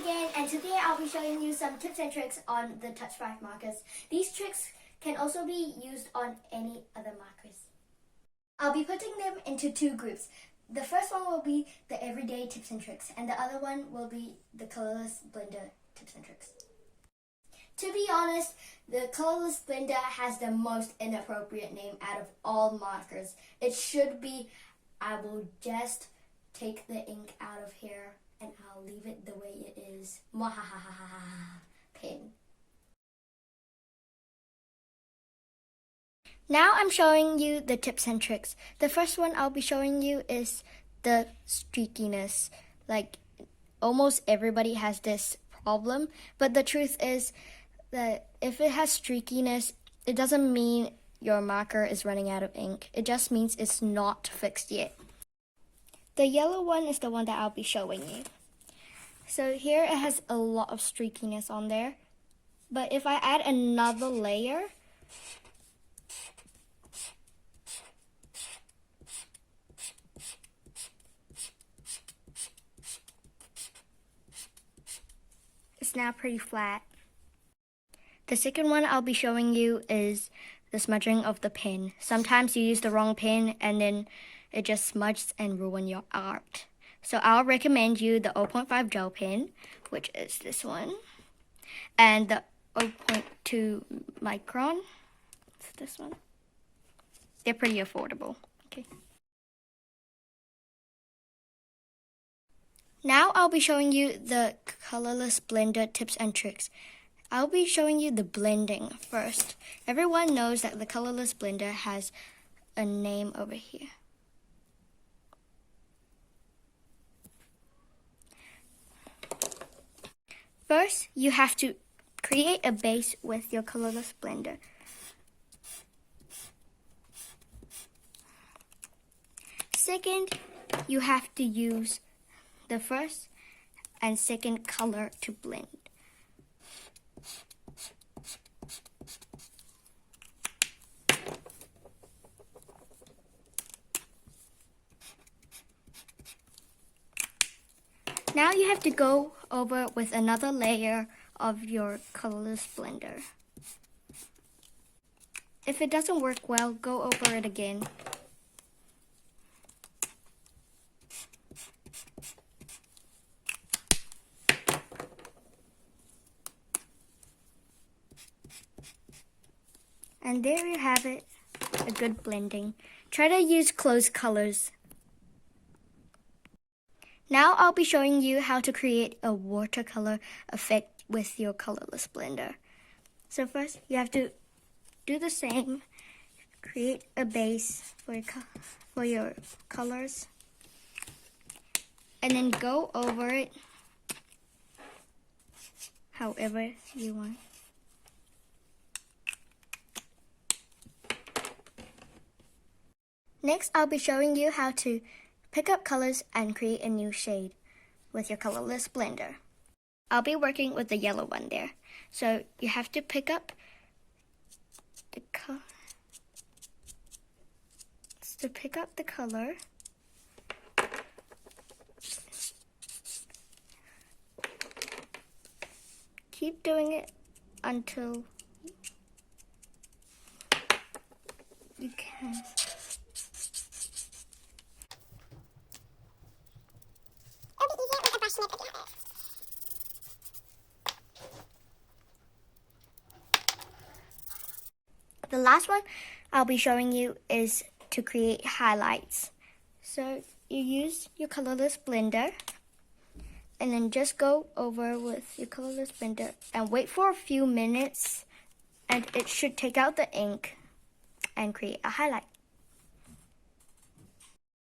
again, and today I'll be showing you some tips and tricks on the Touch 5 markers. These tricks can also be used on any other markers. I'll be putting them into two groups. The first one will be the everyday tips and tricks, and the other one will be the colorless blender tips and tricks. To be honest, the colorless blender has the most inappropriate name out of all markers. It should be, I will just take the ink out of here and I'll leave it the way it is. Mwahahaha. Pin. Now I'm showing you the tips and tricks. The first one I'll be showing you is the streakiness. Like, almost everybody has this problem, but the truth is that if it has streakiness, it doesn't mean your marker is running out of ink. It just means it's not fixed yet. The yellow one is the one that I'll be showing you. So here it has a lot of streakiness on there, but if I add another layer, it's now pretty flat. The second one I'll be showing you is the smudging of the pen. Sometimes you use the wrong pen and then it just smudges and ruins your art. So I'll recommend you the 0.5 gel pen, which is this one, and the 0.2 micron, it's this one. They're pretty affordable. Okay. Now I'll be showing you the colorless blender tips and tricks. I'll be showing you the blending first. Everyone knows that the colorless blender has a name over here. First, you have to create a base with your colorless blender. Second, you have to use the first and second color to blend. Now you have to go over with another layer of your colorless blender. If it doesn't work well, go over it again. And there you have it, a good blending. Try to use close colors. Now I'll be showing you how to create a watercolor effect with your colorless blender. So first, you have to do the same. Create a base for your colors. And then go over it however you want. Next, I'll be showing you how to pick up colors and create a new shade with your colorless blender. I'll be working with the yellow one there. So you have to pick up the color. Keep doing it until you can. The last one I'll be showing you is to create highlights. So you use your colorless blender and then just go over with your colorless blender and wait for a few minutes, and it should take out the ink and create a highlight.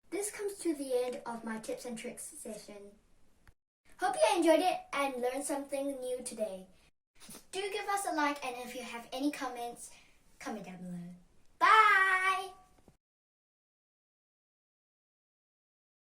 This comes to the end of my tips and tricks session. Hope you enjoyed it and learned something new today. Do give us a like, and if you have any comments, comment down below. Bye!